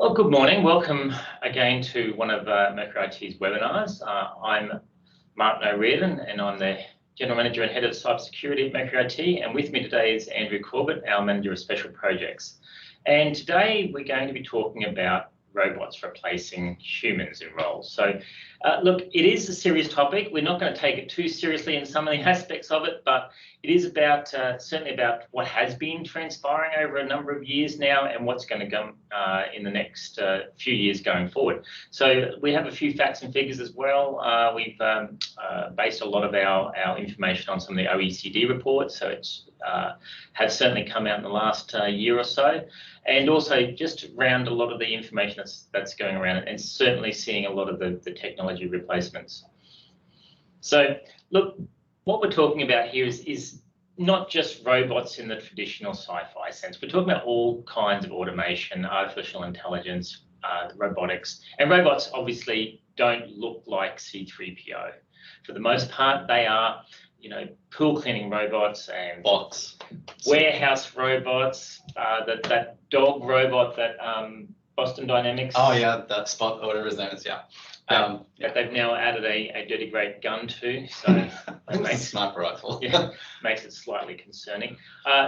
Well, good morning. Welcome again to one of Mercury IT's webinars. I'm Martin O'Riordan and I'm the General Manager and Head of Cybersecurity at Mercury IT. And with me today is Andrew Corbett, our Manager of Special Projects. And today we're going to be talking about robots replacing humans in roles. So look, it is a serious topic. We're not going to take it too seriously in some of the aspects of it, but it is about certainly about what has been transpiring over a number of years now and what's going to come in the next few years going forward. So we have a few facts and figures as well. We've based a lot of our information on some of the OECD reports, so it's has certainly come out in the last year or so, and also just around a lot of the information that's going around and certainly seeing a lot of the technology replacements. So look, what we're talking about here is not just robots in the traditional sci-fi sense. We're talking about all kinds of automation, artificial intelligence, robotics, and robots obviously don't look like C3PO. For the most part, they are, you know, pool cleaning robots and bots, warehouse robots, that dog robot that Boston Dynamics. Oh yeah, that Spot or whatever his name is. Yeah. That they've now added a dirty great gun to, so it makes a sniper rifle. Yeah, makes it slightly concerning.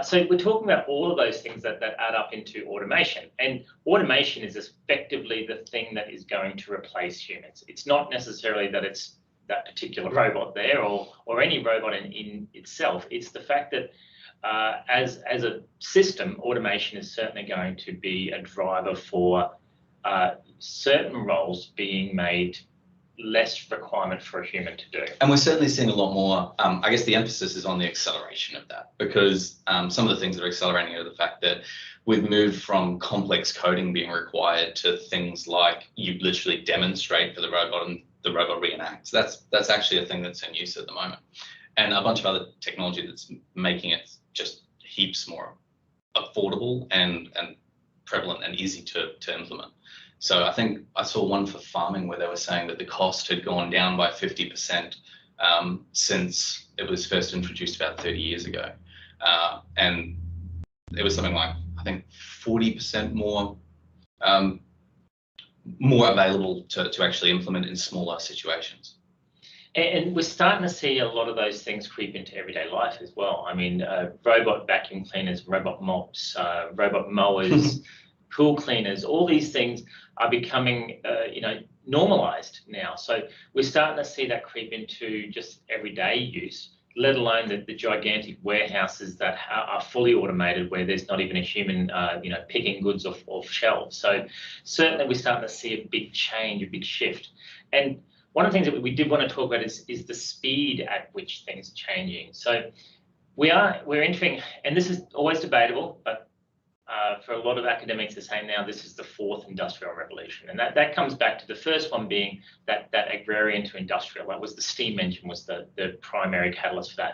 So we're talking about all of those things that add up into automation, and automation is effectively the thing that is going to replace humans. It's not necessarily that it's that particular robot there or any robot in itself. It's the fact that as a system, automation is certainly going to be a driver for certain roles being made less requirement for a human to do. And we're certainly seeing a lot more, I guess the emphasis is on the acceleration of that, because some of the things that are accelerating are the fact that we've moved from complex coding being required to things like you literally demonstrate for the robot and the robot reenacts. That's actually a thing that's in use at the moment. And a bunch of other technology that's making it just heaps more affordable and prevalent and easy to implement. So I think I saw one for farming where they were saying that the cost had gone down by 50% since it was first introduced about 30 years ago. And it was something like, I think 40% more available to actually implement in smaller situations. And we're starting to see a lot of those things creep into everyday life as well. I mean, robot vacuum cleaners, robot mops, robot mowers, pool cleaners, all these things are becoming, normalized now. So we're starting to see that creep into just everyday use, let alone the gigantic warehouses that are fully automated where there's not even a human, picking goods off shelves. So certainly we're starting to see a big change, a big shift. And one of the things that we did want to talk about is the speed at which things are changing. So we're entering, and this is always debatable, but for a lot of academics, they're saying now this is the fourth industrial revolution, and that comes back to the first one being that agrarian to industrial. That was the steam engine was the primary catalyst for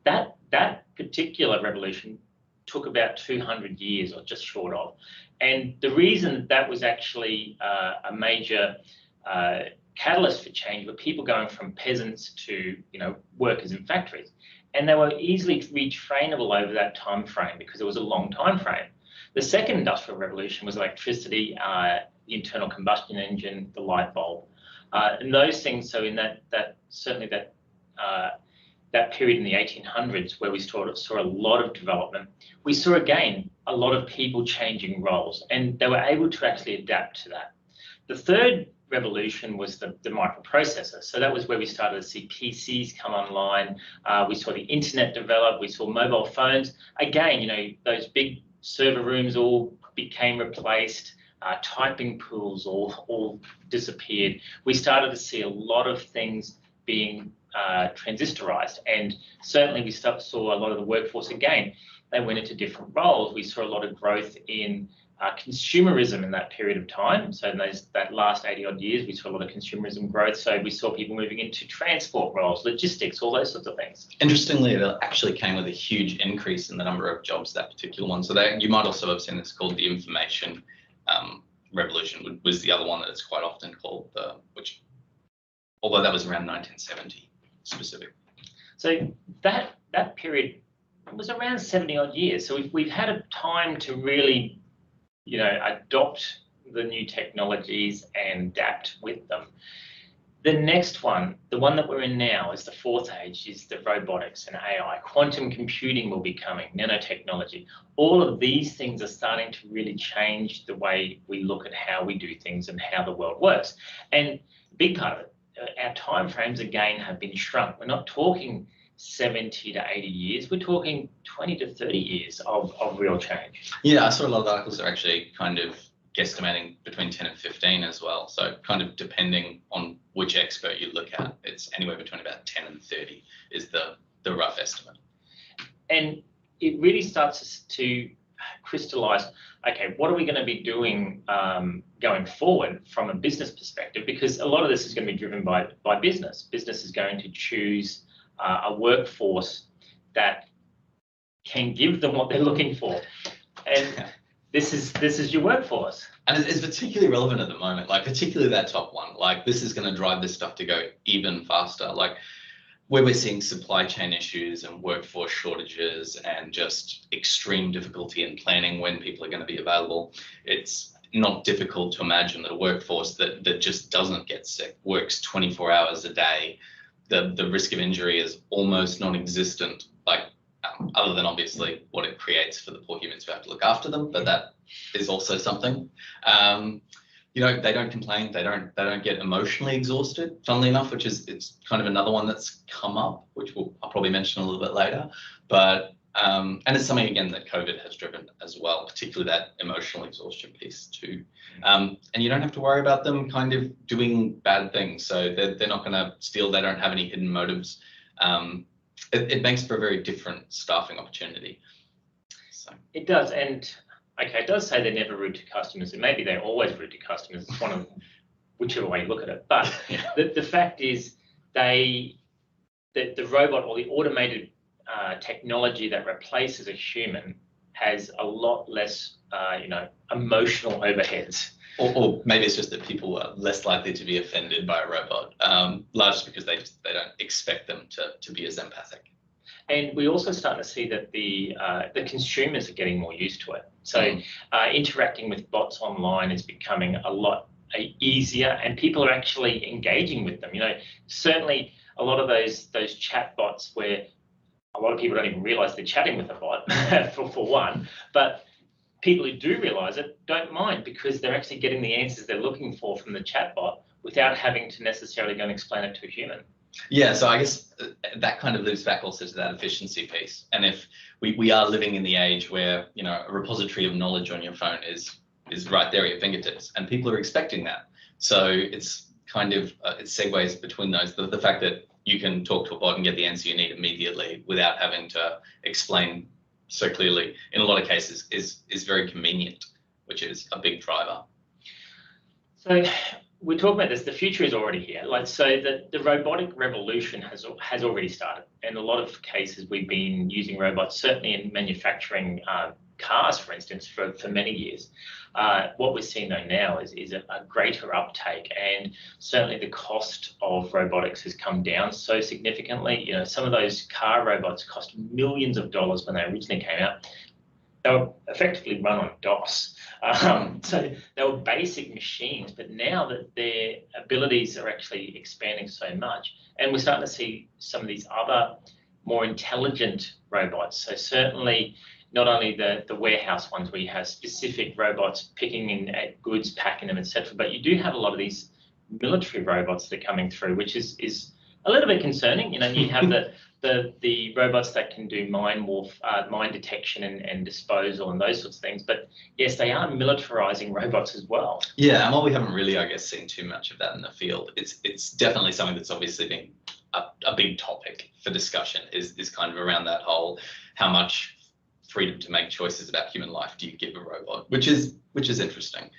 that. That particular revolution took about 200 years or just short of, and the reason that was actually a major catalyst for change were people going from peasants to workers in factories, and they were easily retrainable over that time frame because it was a long time frame. The second industrial revolution was electricity, the internal combustion engine, the light bulb, and those things. So in that period in the 1800s where we saw a lot of development, we saw again a lot of people changing roles, and they were able to actually adapt to that. The third revolution was the microprocessor. So that was where we started to see PCs come online. We saw the internet develop. We saw mobile phones. Again, those big server rooms all became replaced. Typing pools all disappeared. We started to see a lot of things being transistorized, and certainly we saw a lot of the workforce again. They went into different roles. We saw a lot of growth in consumerism in that period of time. So in that last 80 odd years, we saw a lot of consumerism growth. So we saw people moving into transport roles, logistics, all those sorts of things. Interestingly, it actually came with a huge increase in the number of jobs, that particular one. So you might also have seen this called the information revolution, was the other one that it's quite often called, which, although that was around 1970 specific. So that period was around 70 odd years. So we've had a time to really adopt the new technologies and adapt with them. The next one, the one that we're in now, is the fourth age, is the robotics and AI. Quantum computing will be coming, nanotechnology. All of these things are starting to really change the way we look at how we do things and how the world works. And a big part of it, our timeframes again have been shrunk. We're not talking 70 to 80 years, we're talking 20 to 30 years of real change. Yeah, I saw a lot of articles that are actually kind of guesstimating between 10 and 15 as well. So kind of depending on which expert you look at, it's anywhere between about 10 and 30 is the rough estimate. And it really starts to crystallize, okay, what are we going to be doing going forward from a business perspective? Because a lot of this is going to be driven by business. Business is going to choose a workforce that can give them what they're looking for. And this is your workforce. And it's particularly relevant at the moment, like particularly that top one. Like this is going to drive this stuff to go even faster. Like where we're seeing supply chain issues and workforce shortages and just extreme difficulty in planning when people are going to be available, it's not difficult to imagine that a workforce that just doesn't get sick, works 24 hours a day, the risk of injury is almost non-existent, like other than obviously what it creates for the poor humans who have to look after them, but that is also something. You know, they don't complain, they don't get emotionally exhausted, funnily enough, it's kind of another one that's come up, which I'll probably mention a little bit later. But and it's something again that COVID has driven as well, particularly that emotional exhaustion piece too. And you don't have to worry about them kind of doing bad things. So they're not going to steal, they don't have any hidden motives. It makes for a very different staffing opportunity. So. It does, and okay, it does say they're never rude to customers, and maybe they're always rude to customers. It's one of whichever way you look at it. But the fact is, the robot or the automated technology that replaces a human has a lot less, emotional overheads. Or maybe it's just that people are less likely to be offended by a robot, largely because they don't expect them to be as empathic. And we also start to see that the consumers are getting more used to it. So interacting with bots online is becoming a lot easier, and people are actually engaging with them. You know, certainly a lot of those chat bots where a lot of people don't even realize they're chatting with a bot for one, but people who do realize it don't mind because they're actually getting the answers they're looking for from the chatbot without having to necessarily go and explain it to a human. Yeah, so I guess that kind of loops back also to that efficiency piece. And if we are living in the age where, you know, a repository of knowledge on your phone is right there at your fingertips, and people are expecting that. So it's kind of, it segues between those. The fact that you can talk to a bot and get the answer you need immediately without having to explain so clearly, in a lot of cases, is very convenient, which is a big driver. So we talk about this, the future is already here. Like, so the robotic revolution has already started. In a lot of cases, we've been using robots, certainly in manufacturing cars, for instance, for many years. What we're seeing though now is a greater uptake, and certainly the cost of robotics has come down so significantly. You know, some of those car robots cost millions of dollars when they originally came out. They were effectively run on DOS. So they were basic machines, but now that their abilities are actually expanding so much, and we're starting to see some of these other more intelligent robots. So certainly not only the warehouse ones where you have specific robots picking in at goods, packing them, etc., but you do have a lot of these military robots that are coming through, which is a little bit concerning. You know, you have the robots that can do mine detection and disposal and those sorts of things. But yes, they are militarizing robots as well. Yeah, and while we haven't really, I guess, seen too much of that in the field, it's definitely something that's obviously been a big topic for discussion is kind of around that whole how much freedom to make choices about human life do you give a robot, which is interesting,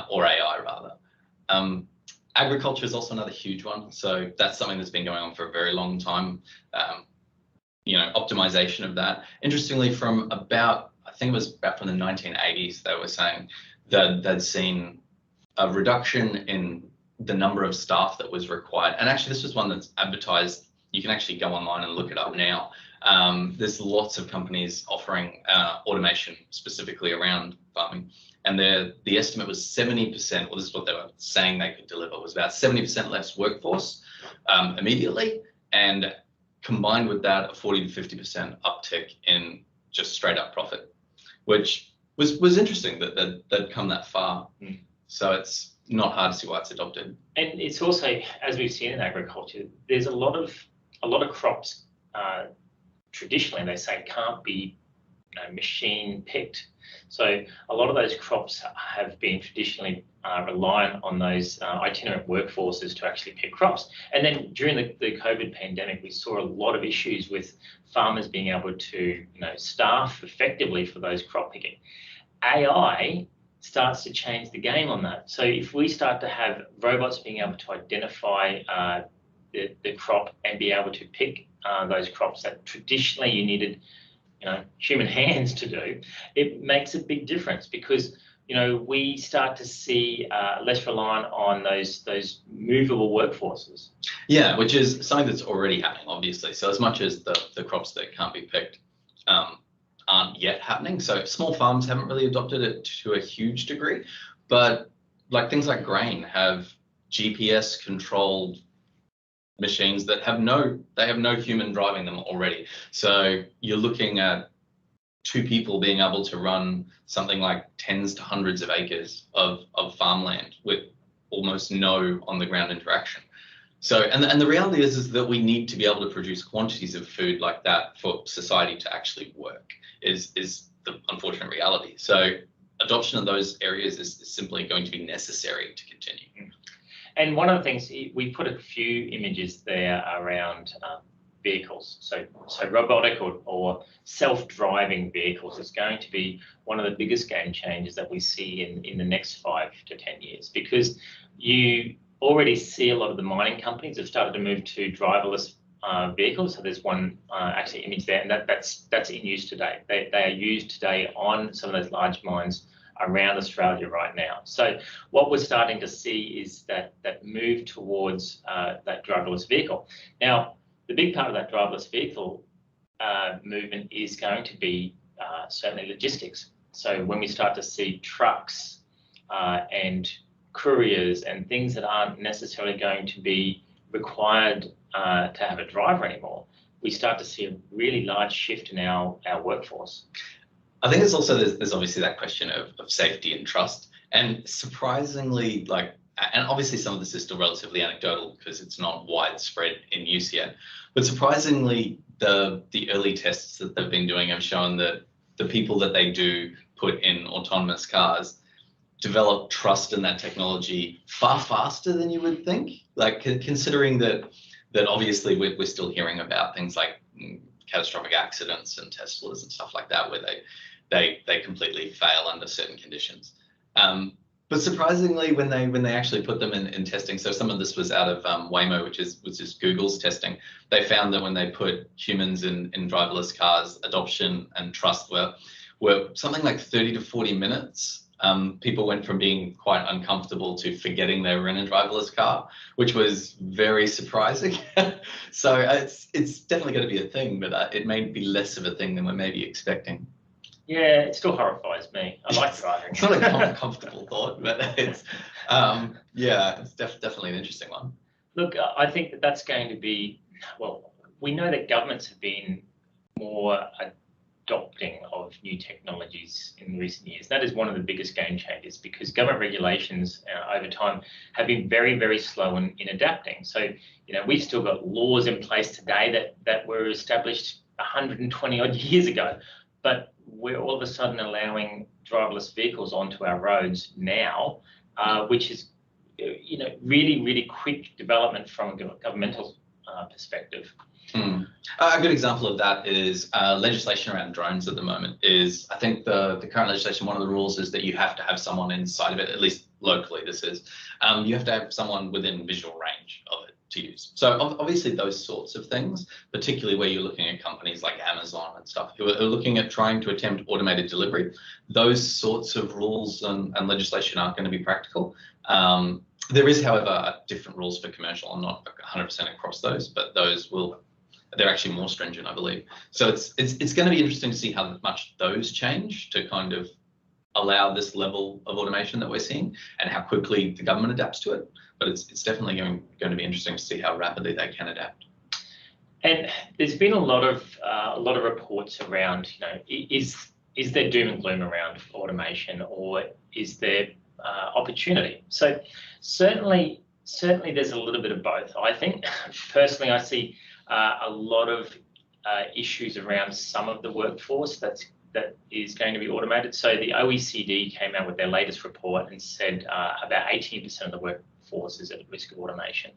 or AI rather. Agriculture is also another huge one. So that's something that's been going on for a very long time. You know, optimization of that. Interestingly, from about, I think it was about from the 1980s, they were saying that they'd seen a reduction in the number of staff that was required. And actually, this was one that's advertised. You can actually go online and look it up now. There's lots of companies offering automation specifically around farming, and the estimate was 70%, well, this is what they were saying they could deliver, was about 70% less workforce immediately, and combined with that, a 40 to 50% uptick in just straight up profit, which was interesting that they'd come that far. So it's not hard to see why it's adopted. And it's also, as we've seen in agriculture, there's a lot of crops traditionally they say can't be machine picked. So a lot of those crops have been traditionally reliant on those itinerant workforces to actually pick crops. And then during the COVID pandemic, we saw a lot of issues with farmers being able to staff effectively for those crop picking. AI starts to change the game on that. So if we start to have robots being able to identify the crop and be able to pick those crops that traditionally you needed human hands to do, it makes a big difference because we start to see less reliant on those movable workforces. Yeah, which is something that's already happening, obviously. So as much as the crops that can't be picked aren't yet happening, so small farms haven't really adopted it to a huge degree, but like things like grain have GPS controlled machines that have no human driving them already. So you're looking at two people being able to run something like tens to hundreds of acres of farmland with almost no on the ground interaction. So, and the reality is that we need to be able to produce quantities of food like that for society to actually work is the unfortunate reality. So adoption of those areas is simply going to be necessary to continue. And one of the things, we put a few images there around vehicles. So robotic or self-driving vehicles is going to be one of the biggest game changers that we see in the next 5 to 10 years, because you already see a lot of the mining companies have started to move to driverless vehicles. So there's one actually image there, and that's in use today. They are used today on some of those large mines around Australia right now. So what we're starting to see is that move towards that driverless vehicle. Now, the big part of that driverless vehicle movement is going to be certainly logistics. So when we start to see trucks and couriers and things that aren't necessarily going to be required to have a driver anymore, we start to see a really large shift in our workforce. I think it's also, there's obviously that question of safety and trust, and surprisingly, and obviously some of this is still relatively anecdotal because it's not widespread in use yet, but surprisingly, the early tests that they've been doing have shown that the people that they do put in autonomous cars develop trust in that technology far faster than you would think. Like considering that obviously we're still hearing about things like catastrophic accidents and Teslas and stuff like that, where they completely fail under certain conditions. But surprisingly, when they actually put them in testing, so some of this was out of Waymo, which is Google's testing, they found that when they put humans in driverless cars, adoption and trust were something like 30 to 40 minutes. People went from being quite uncomfortable to forgetting they were in a driverless car, which was very surprising. So it's definitely going to be a thing, but it may be less of a thing than we're maybe expecting. Yeah, it still horrifies me. I like driving. It's not a comfortable thought, but it's it's definitely an interesting one. Look, I think that's going to be, well, we know that governments have been more adopting of new technologies in recent years. That is one of the biggest game changers, because government regulations over time have been very, very slow in adapting. So, we've still got laws in place today that were established 120 odd years ago, but we're all of a sudden allowing driverless vehicles onto our roads now, which is, really, really quick development from a governmental perspective. A good example of that is legislation around drones at the moment. I think the current legislation, one of the rules is that you have to have someone inside of it, at least locally this is. You have to have someone within visual range of it to use. So obviously those sorts of things, particularly where you're looking at companies like Amazon and stuff who are looking at trying to attempt automated delivery, those sorts of rules and legislation aren't going to be practical. There is, however, different rules for commercial. I'm not 100% across those, but those will They're actually more stringent, I believe. So it's going to be interesting to see how much those change to kind of allow this level of automation that we're seeing, and how quickly the government adapts to it. But it's definitely going to be interesting to see how rapidly they can adapt. And there's been a lot of reports around, is there doom and gloom around automation, or is there opportunity? So certainly there's a little bit of both. I think personally I see a lot of issues around some of the workforce that is going to be automated. So the OECD came out with their latest report and said about 18% of the workforce is at risk of automation.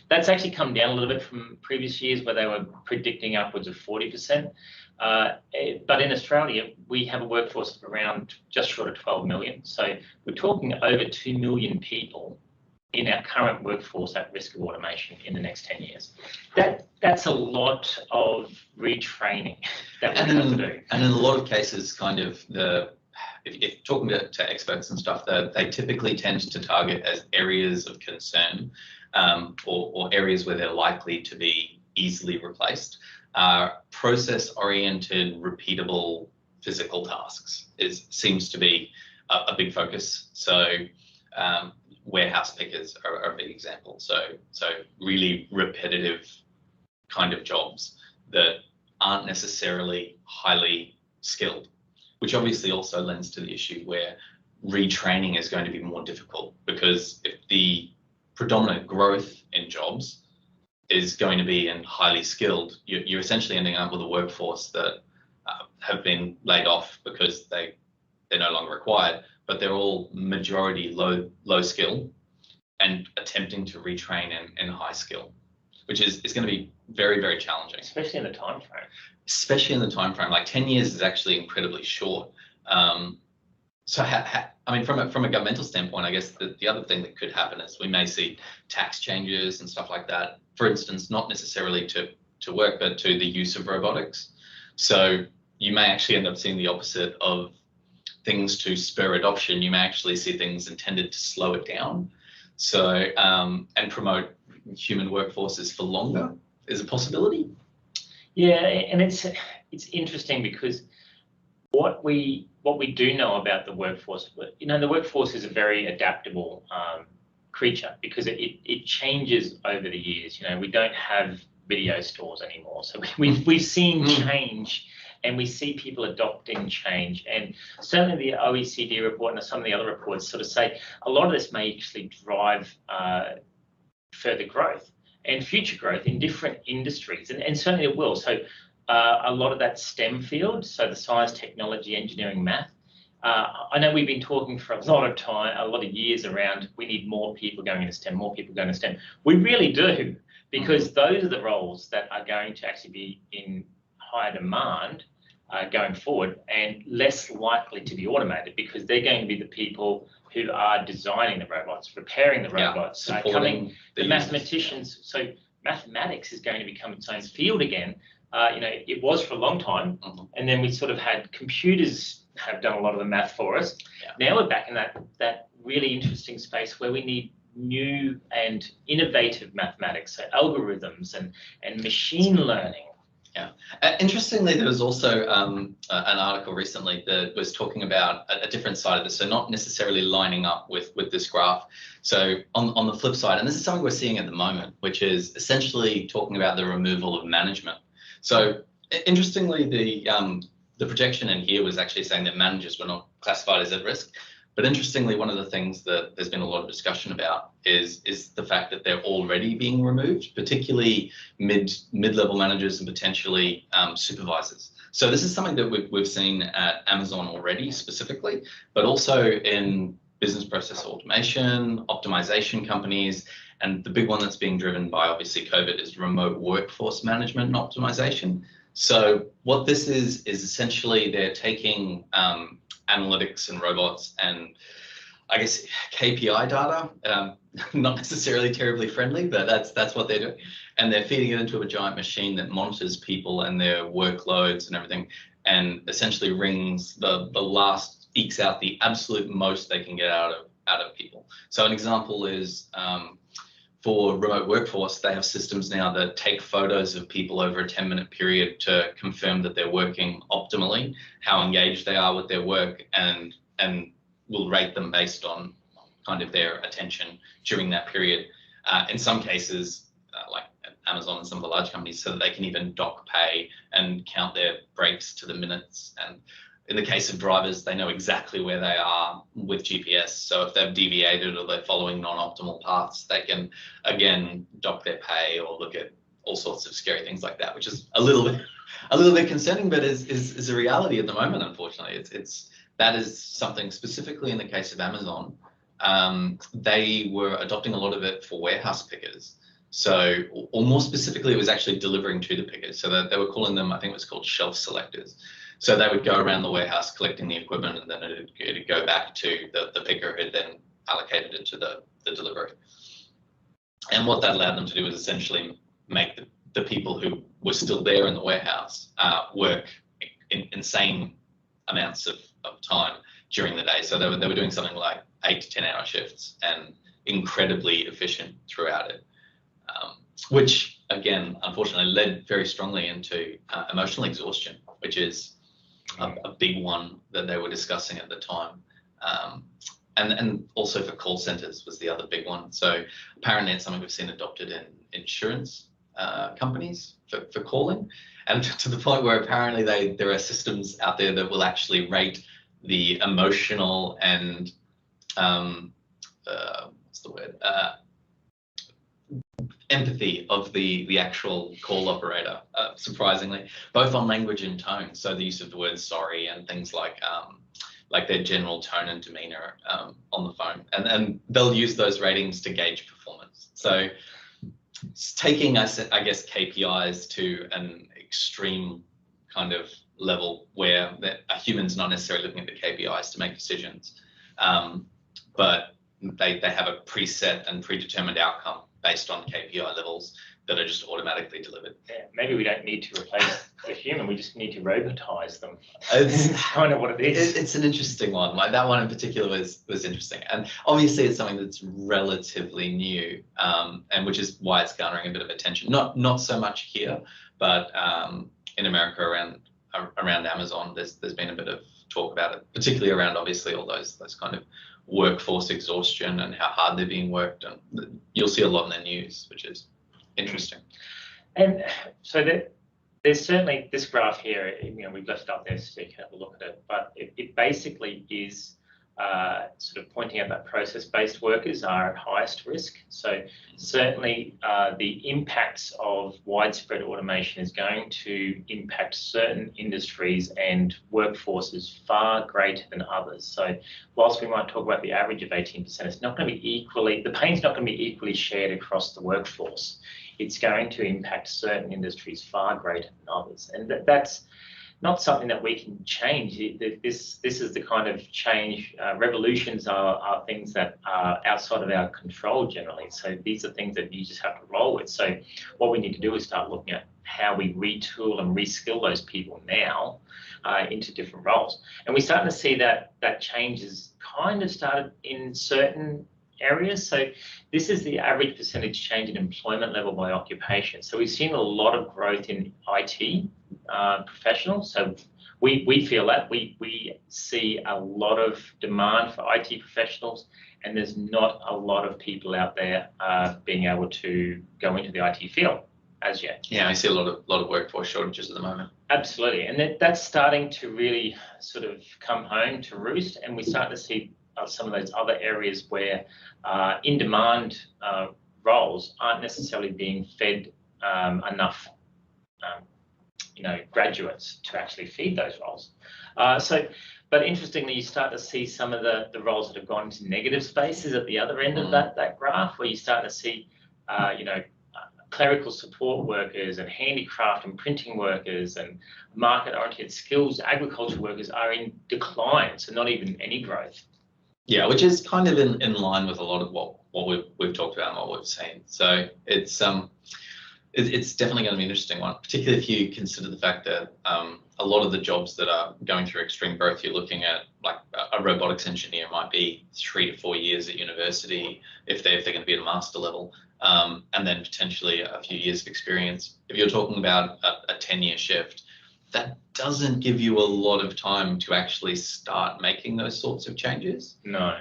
That's actually come down a little bit from previous years where they were predicting upwards of 40%. But in Australia, we have a workforce of around just short of 12 million. So we're talking over 2 million people in our current workforce at risk of automation in the next 10 years. That's a lot of retraining that we have to do. And in a lot of cases, kind of if talking to experts and stuff, they typically tend to target as areas of concern, or areas where they're likely to be easily replaced. Process-oriented, repeatable physical tasks seems to be a big focus. So warehouse pickers are a big example. So really repetitive kind of jobs that aren't necessarily highly skilled, which obviously also lends to the issue where retraining is going to be more difficult, because if the predominant growth in jobs is going to be in highly skilled, you're essentially ending up with a workforce that have been laid off because they're no longer required, but they're all majority low skill and attempting to retrain in high skill, which is going to be very, very challenging. Especially in the time frame. Especially in the time frame, like 10 years is actually incredibly short. So I mean, from a governmental standpoint, I guess the other thing that could happen is we may see tax changes and stuff like that. For instance, not necessarily to work, but to the use of robotics. So you may actually end up seeing the opposite of things to spur adoption. You may actually see things intended to slow it down. So and promote human workforces for longer is a possibility. Yeah, and it's interesting because what we do know about the workforce, the workforce is a very adaptable creature because it changes over the years. We don't have video stores anymore, so we've seen change, and we see people adopting change. And certainly the OECD report and some of the other reports sort of say a lot of this may actually drive further growth and future growth in different industries, and certainly it will. So a lot of that STEM field, so the science, technology, engineering, math. I know we've been talking for a lot of years around we need more people going into STEM, more people going into STEM. We really do, because those are the roles that are going to actually be in higher demand going forward, and less likely to be automated, because they're going to be the people who are designing the robots, repairing the robots, supporting the mathematicians. So mathematics is going to become its own field again. It was for a long time, and then we sort of had computers have done a lot of the math for us. Yeah. Now we're back in that really interesting space where we need new and innovative mathematics, so algorithms and machine learning. Yeah. Interestingly, there was also an article recently that was talking about a different side of this, so not necessarily lining up with this graph. So on the flip side, and this is something we're seeing at the moment, which is essentially talking about the removal of management. So interestingly, the projection in here was actually saying that managers were not classified as at risk. But interestingly, one of the things that there's been a lot of discussion about is the fact that they're already being removed, particularly mid-level managers and potentially supervisors. So this is something that we've seen at Amazon already specifically, but also in business process automation, optimization companies, and the big one that's being driven by obviously COVID is remote workforce management and optimization. So what this is essentially they're taking analytics and robots and I guess KPI data, not necessarily terribly friendly, but that's what they're doing. And they're feeding it into a giant machine that monitors people and their workloads and everything, and essentially wrings the last, ekes out the absolute most they can get out of people. So an example is for remote workforce, they have systems now that take photos of people over a 10-minute period to confirm that they're working optimally, how engaged they are with their work, and will rate them based on kind of their attention during that period. In some cases, like Amazon and some of the large companies, so that they can even dock pay and count their breaks to the minutes. And in the case of drivers, they know exactly where they are with GPS. So if they've deviated or they're following non-optimal paths, they can, again, dock their pay or look at all sorts of scary things like that, which is a little bit concerning, but is a reality at the moment, unfortunately. That is something specifically in the case of Amazon. They were adopting a lot of it for warehouse pickers. So, or more specifically, it was actually delivering to the pickers. So they were calling them, I think it was called shelf selectors. So they would go around the warehouse collecting the equipment, and then it'd go back to the picker who then allocated it to the delivery. And what that allowed them to do was essentially make the people who were still there in the warehouse work in insane amounts of time during the day. So they were doing something like 8 to 10 hour shifts and incredibly efficient throughout it, which again, unfortunately, led very strongly into emotional exhaustion, which is a big one that they were discussing at the time. And also for call centers was the other big one. So apparently it's something we've seen adopted in insurance companies for calling, and to the point where apparently there are systems out there that will actually rate the emotional and what's the word? Empathy of the actual call operator, surprisingly, both on language and tone. So the use of the word sorry and things like their general tone and demeanor on the phone, and they'll use those ratings to gauge performance. So it's taking us, I guess, KPIs to an extreme kind of level where a human's not necessarily looking at the KPIs to make decisions, but they have a preset and predetermined outcome based on KPI levels that are just automatically delivered. Yeah, maybe we don't need to replace the human, we just need to robotize them. It's kind of what it is. It's an interesting one. Like that one in particular was interesting. And obviously it's something that's relatively new, and which is why it's garnering a bit of attention. Not so much here, but in America around Amazon, there's been a bit of talk about it, particularly around obviously all those kind of workforce exhaustion and how hard they're being worked, and you'll see a lot in the news, which is interesting. And so there's certainly this graph here, we've left it up there so you can have a look at it, but it basically is sort of pointing out that process-based workers are at highest risk. So certainly the impacts of widespread automation is going to impact certain industries and workforces far greater than others. So whilst we might talk about the average of 18%, it's not going to be equally, the pain's not going to be equally shared across the workforce. It's going to impact certain industries far greater than others. And that's not something that we can change. This is the kind of change. Revolutions are things that are outside of our control generally. So these are things that you just have to roll with. So what we need to do is start looking at how we retool and reskill those people now into different roles. And we're starting to see that change has kind of started in certain areas. So this is the average percentage change in employment level by occupation. So we've seen a lot of growth in IT professionals. So we feel that we see a lot of demand for IT professionals, and there's not a lot of people out there being able to go into the IT field as yet. Yeah, I see a lot of workforce shortages at the moment. Absolutely, and that's starting to really sort of come home to roost, and we start to see some of those other areas where in-demand roles aren't necessarily being fed enough graduates to actually feed those roles. But interestingly, you start to see some of the roles that have gone into negative spaces at the other end of that graph, where you start to see, clerical support workers and handicraft and printing workers and market-oriented skills, agriculture workers are in decline, so not even any growth. Yeah, which is kind of in line with a lot of what we've talked about and what we've seen. So it's It's definitely going to be an interesting one, particularly if you consider the fact that a lot of the jobs that are going through extreme growth, you're looking at like a robotics engineer might be 3 to 4 years at university if they're going to be at a master level, and then potentially a few years of experience. If you're talking about a 10-year shift, that doesn't give you a lot of time to actually start making those sorts of changes. No.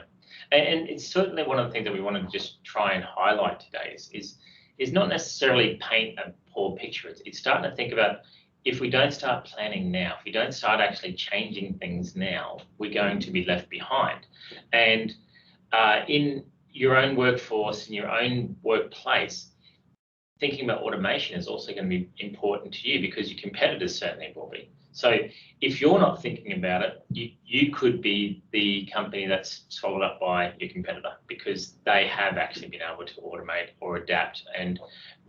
And it's certainly one of the things that we want to just try and highlight today is not necessarily paint a poor picture. It's starting to think about, if we don't start planning now, if we don't start actually changing things now, we're going to be left behind. And in your own workforce, in your own workplace, thinking about automation is also going to be important to you, because your competitors certainly will be. So if you're not thinking about it, you could be the company that's swallowed up by your competitor, because they have actually been able to automate or adapt and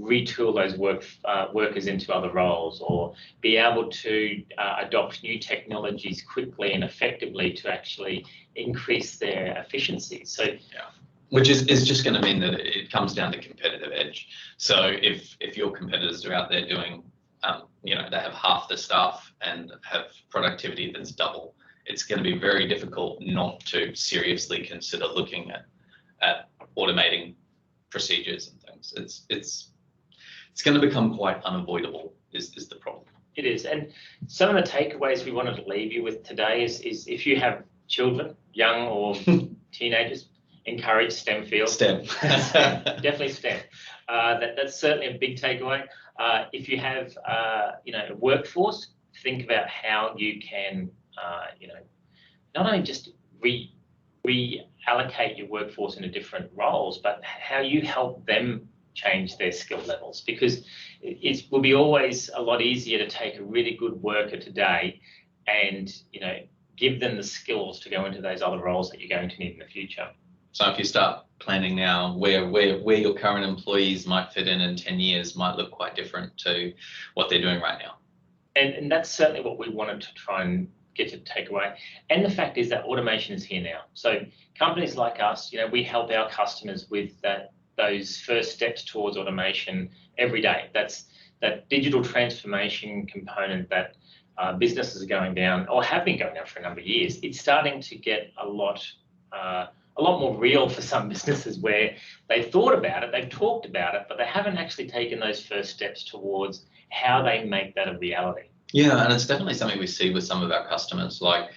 retool those workers into other roles, or be able to adopt new technologies quickly and effectively to actually increase their efficiency. So yeah. Which is just going to mean that it comes down to competitive edge. So if your competitors are out there doing, they have half the staff and have productivity that's double, it's going to be very difficult not to seriously consider looking at automating procedures and things. It's going to become quite unavoidable is the problem. It is. And some of the takeaways we wanted to leave you with today is if you have children, young or teenagers, encourage STEM fields. STEM. Definitely STEM. That's certainly a big takeaway. If you have, a workforce, think about how you can, not only just reallocate your workforce into different roles, but how you help them change their skill levels, because it will be always a lot easier to take a really good worker today and, give them the skills to go into those other roles that you're going to need in the future. So if you start planning now where your current employees might fit in 10 years might look quite different to what they're doing right now. And that's certainly what we wanted to try and get to take away. And the fact is that automation is here now. So companies like us, we help our customers with those first steps towards automation every day. That's that digital transformation component that businesses are going down, or have been going down for a number of years. It's starting to get a lot more real for some businesses, where they've thought about it, they've talked about it, but they haven't actually taken those first steps towards how they make that a reality. Yeah, and it's definitely something we see with some of our customers, like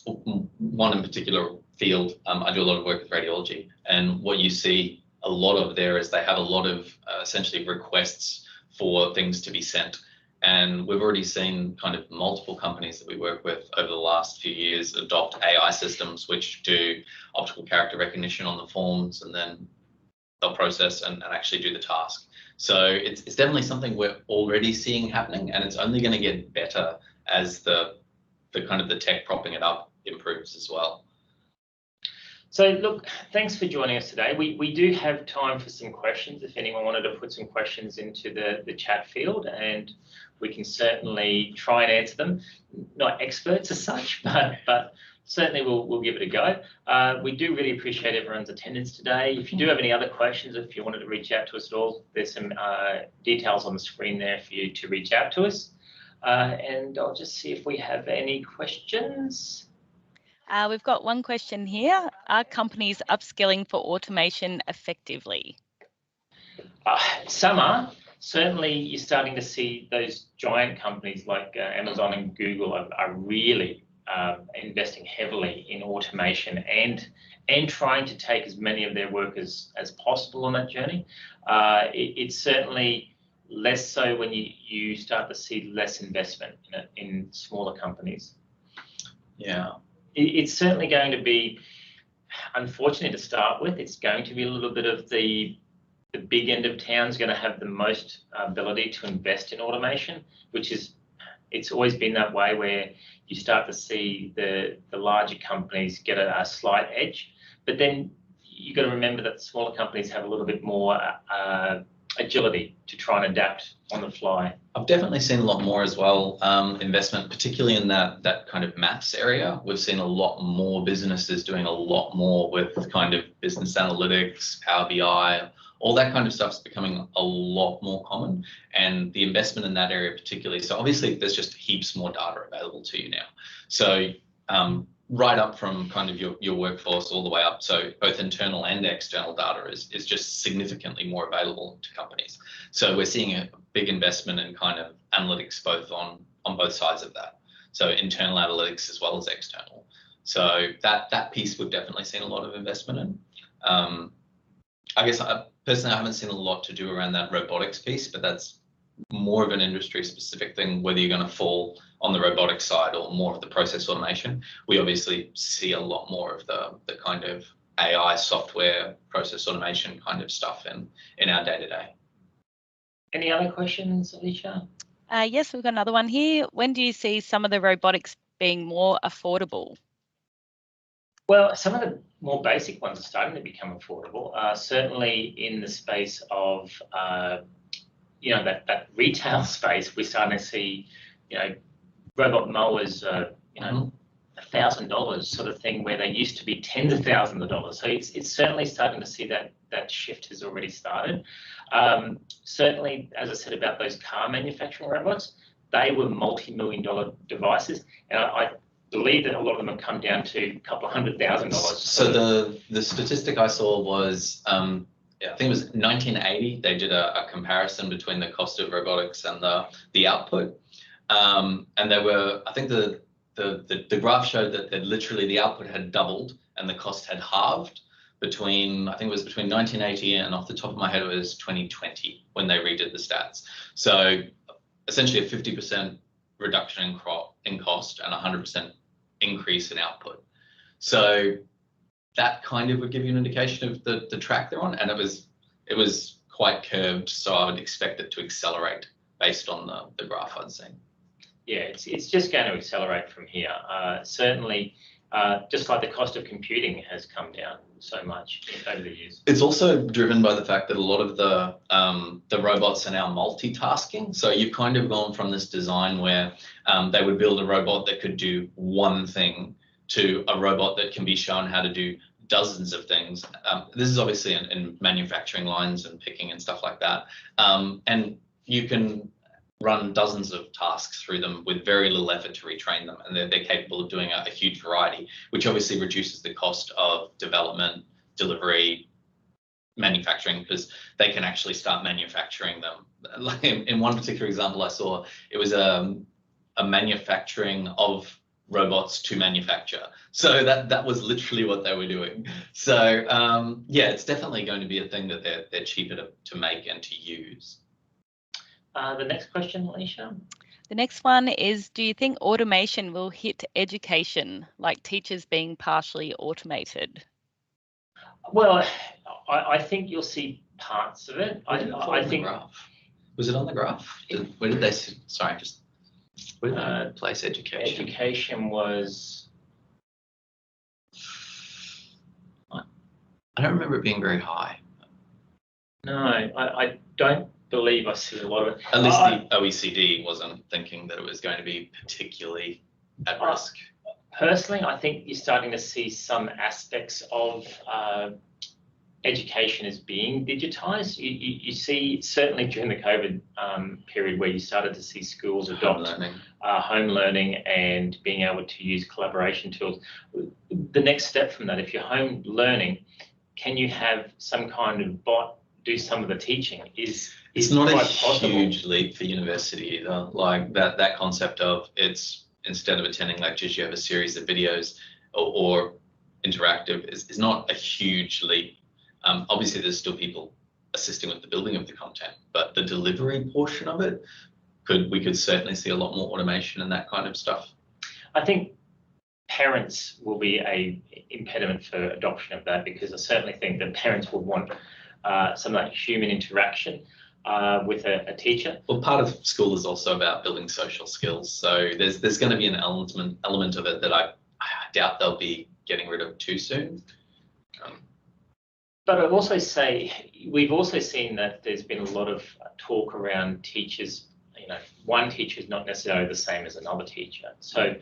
one in particular field. I do a lot of work with radiology, and what you see a lot of there is they have a lot of essentially requests for things to be sent. And we've already seen kind of multiple companies that we work with over the last few years adopt AI systems which do optical character recognition on the forms, and then they'll process and actually do the task. So it's definitely something we're already seeing happening, and it's only going to get better as the kind of the tech propping it up improves as well. So look, thanks for joining us today. We do have time for some questions if anyone wanted to put some questions into the chat field, and we can certainly try and answer them. Not experts as such, but certainly we'll give it a go. We do really appreciate everyone's attendance today. If you do have any other questions, if you wanted to reach out to us at all, there's some details on the screen there for you to reach out to us. And I'll just see if we have any questions. We've got one question here. Are companies upskilling for automation effectively? Some are. Certainly, you're starting to see those giant companies like Amazon and Google are really investing heavily in automation and trying to take as many of their workers as possible on that journey. It's certainly less so when you start to see less investment in smaller companies. Yeah. It's certainly going to be, unfortunately to start with, it's going to be a little bit of the big end of town is going to have the most ability to invest in automation, it's always been that way, where you start to see the larger companies get a slight edge. But then you've got to remember that the smaller companies have a little bit more agility to try and adapt on the fly. I've definitely seen a lot more as well, investment, particularly in that kind of maths area. We've seen a lot more businesses doing a lot more with kind of business analytics, Power BI, all that kind of stuff is becoming a lot more common, and the investment in that area particularly. So obviously there's just heaps more data available to you now. So right up from kind of your workforce all the way up. So both internal and external data is just significantly more available to companies. So we're seeing a big investment in kind of analytics both on both sides of that. So internal analytics as well as external. So that piece we've definitely seen a lot of investment in. I guess personally I haven't seen a lot to do around that robotics piece, but that's more of an industry specific thing, whether you're going to fall on the robotics side or more of the process automation. We obviously see a lot more of the kind of AI software process automation kind of stuff in our day-to-day. Any other questions, Alicia? Yes, we've got another one here. When do you see some of the robotics being more affordable? Well, some of the more basic ones are starting to become affordable. Certainly in the space of that retail space, we're starting to see robot mowers $1,000 sort of thing, where they used to be tens of thousands of dollars. So it's certainly starting to see that shift has already started. Certainly, as I said about those car manufacturing robots, they were multi-million-dollar devices, and I believe that a lot of them have come down to a couple of $100,000. So the statistic I saw was, I think it was 1980. They did a comparison between the cost of robotics and the output, and there were, I think the graph showed that literally the output had doubled and the cost had halved between 1980 and, off the top of my head, it was 2020 when they redid the stats. So essentially a 50% reduction in cost and 100% increase in output. So that kind of would give you an indication of the track they're on, and it was quite curved, so I would expect it to accelerate based on the graph I'd seen. Yeah, it's just going to accelerate from here. Certainly, just like the cost of computing has come down so much over the years. It's also driven by the fact that a lot of the robots are now multitasking. So you've kind of gone from this design where they would build a robot that could do one thing to a robot that can be shown how to do dozens of things. This is obviously in manufacturing lines and picking and stuff like that. And you can run dozens of tasks through them with very little effort to retrain them, and they're capable of doing a huge variety, which obviously reduces the cost of development, delivery, manufacturing, because they can actually start manufacturing them. Like in one particular example I saw, it was a manufacturing of robots to manufacture. So that was literally what they were doing. So yeah, it's definitely going to be a thing that they're cheaper to make and to use. The next question, Alicia? The next one is, do you think automation will hit education, like teachers being partially automated? Well, I think you'll see parts of it. I think. Was it on the graph? Where did they? Sorry, where did they place education? Education was. I don't remember it being very high. No, I don't believe I see a lot of it. At least the OECD wasn't thinking that it was going to be particularly at risk. Personally, I think you're starting to see some aspects of education as being digitized. You see, certainly during the COVID period, where you started to see schools adopt home learning and being able to use collaboration tools. The next step from that, if you're home learning, can you have some kind of bot do some of the teaching? It's not a possible. Huge leap for university either. Like that concept of it's, instead of attending lectures, you have a series of videos or interactive is not a huge leap. Obviously, there's still people assisting with the building of the content, but the delivery portion of it, we could certainly see a lot more automation and that kind of stuff. I think parents will be a impediment for adoption of that, because I certainly think that parents will want some like human interaction with a teacher. Well, part of school is also about building social skills, so there's going to be an element of it that I doubt they'll be getting rid of too soon. But I'd also say we've also seen that there's been a lot of talk around teachers. One teacher is not necessarily the same as another teacher. So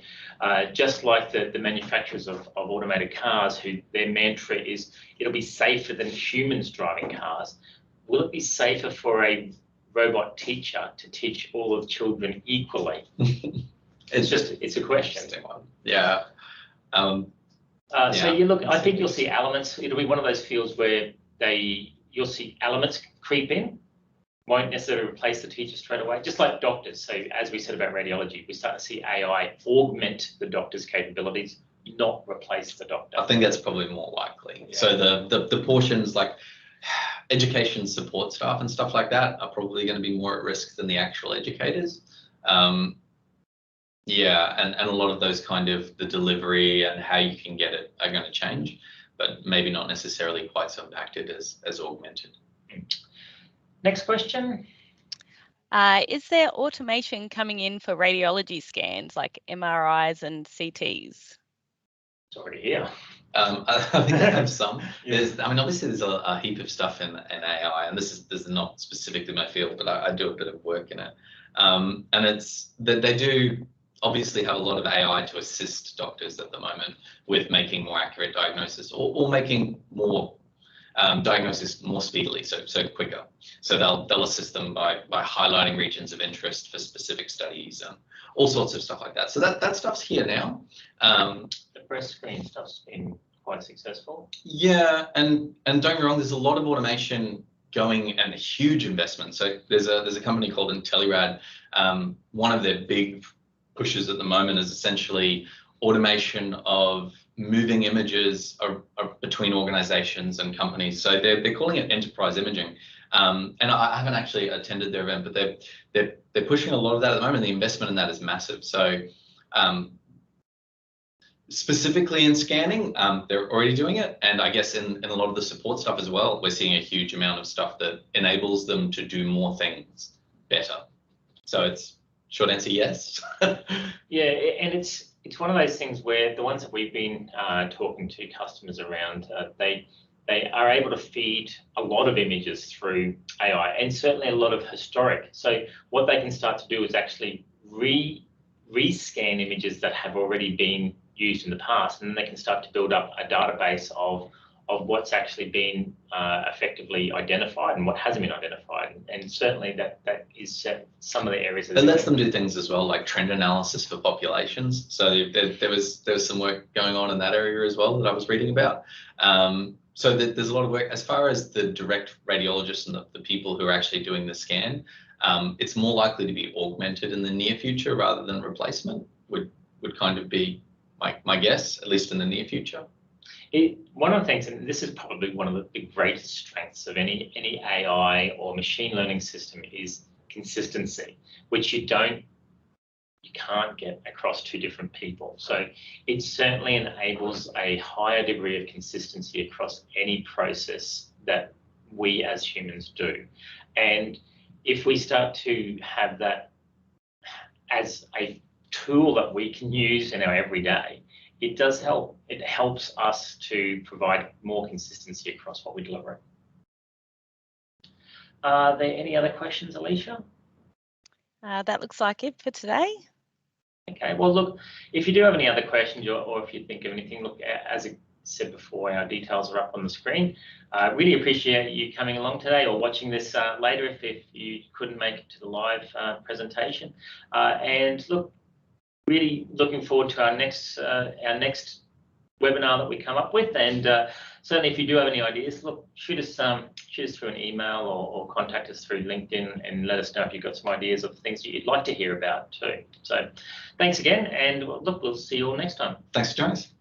just like the manufacturers of automated cars, who their mantra is it'll be safer than humans driving cars, will it be safer for a robot teacher to teach all of children equally? It's a question. Yeah. So you look, I think you'll see elements. It'll be one of those fields where you'll see elements creep in, won't necessarily replace the teacher straight away, just like doctors. So as we said about radiology, we start to see AI augment the doctor's capabilities, not replace the doctor. I think that's probably more likely. Yeah. So the portions like education support staff and stuff like that are probably going to be more at risk than the actual educators. Yeah, and a lot of those kind of the delivery and how you can get it are going to change, but maybe not necessarily quite so impacted as augmented. Next question. Is there automation coming in for radiology scans like MRIs and CTs? It's already here. I think I have some. Yeah. Obviously there's a heap of stuff in AI, and this is not specifically my field, but I do a bit of work in it. And it's that they do obviously have a lot of AI to assist doctors at the moment with making more accurate diagnosis or making more diagnosis more speedily, so quicker. So they'll assist them by highlighting regions of interest for specific studies and all sorts of stuff like that. So that stuff's here now. The breast screen stuff's been quite successful. Yeah, and don't get me wrong, there's a lot of automation going and a huge investment. So there's a company called IntelliRad. One of their big pushes at the moment is essentially automation of moving images between organizations and companies. So they're calling it enterprise imaging. And I haven't actually attended their event, but they're pushing a lot of that at the moment. The investment in that is massive. So specifically in scanning, they're already doing it. And I guess in a lot of the support stuff as well, we're seeing a huge amount of stuff that enables them to do more things better. So it's short answer, yes. Yeah, and it's one of those things where the ones that we've been talking to customers around, they are able to feed a lot of images through AI, and certainly a lot of historic. So what they can start to do is actually rescan images that have already been used in the past, and then they can start to build up a database of what's actually been effectively identified and what hasn't been identified. And certainly that is some of the areas. It lets them do things as well, like trend analysis for populations. So there was some work going on in that area as well that I was reading about. So there's a lot of work. As far as the direct radiologists and the people who are actually doing the scan, it's more likely to be augmented in the near future rather than replacement, would kind of be my guess, at least in the near future. One of the things, and this is probably one of the greatest strengths of any AI or machine learning system, is consistency, which you can't get across two different people. So it certainly enables a higher degree of consistency across any process that we as humans do. And if we start to have that as a tool that we can use in our everyday, it does help. It helps us to provide more consistency across what we deliver. Are there any other questions, Alicia? That looks like it for today. Okay, well, look, if you do have any other questions or if you think of anything, look, as I said before, our details are up on the screen. I really appreciate you coming along today or watching this later if you couldn't make it to the live presentation. And look, really looking forward to our next webinar that we come up with. And certainly if you do have any ideas, look, shoot us through an email or contact us through LinkedIn and let us know if you've got some ideas of things that you'd like to hear about too. So thanks again, and look, we'll see you all next time. Thanks for joining us.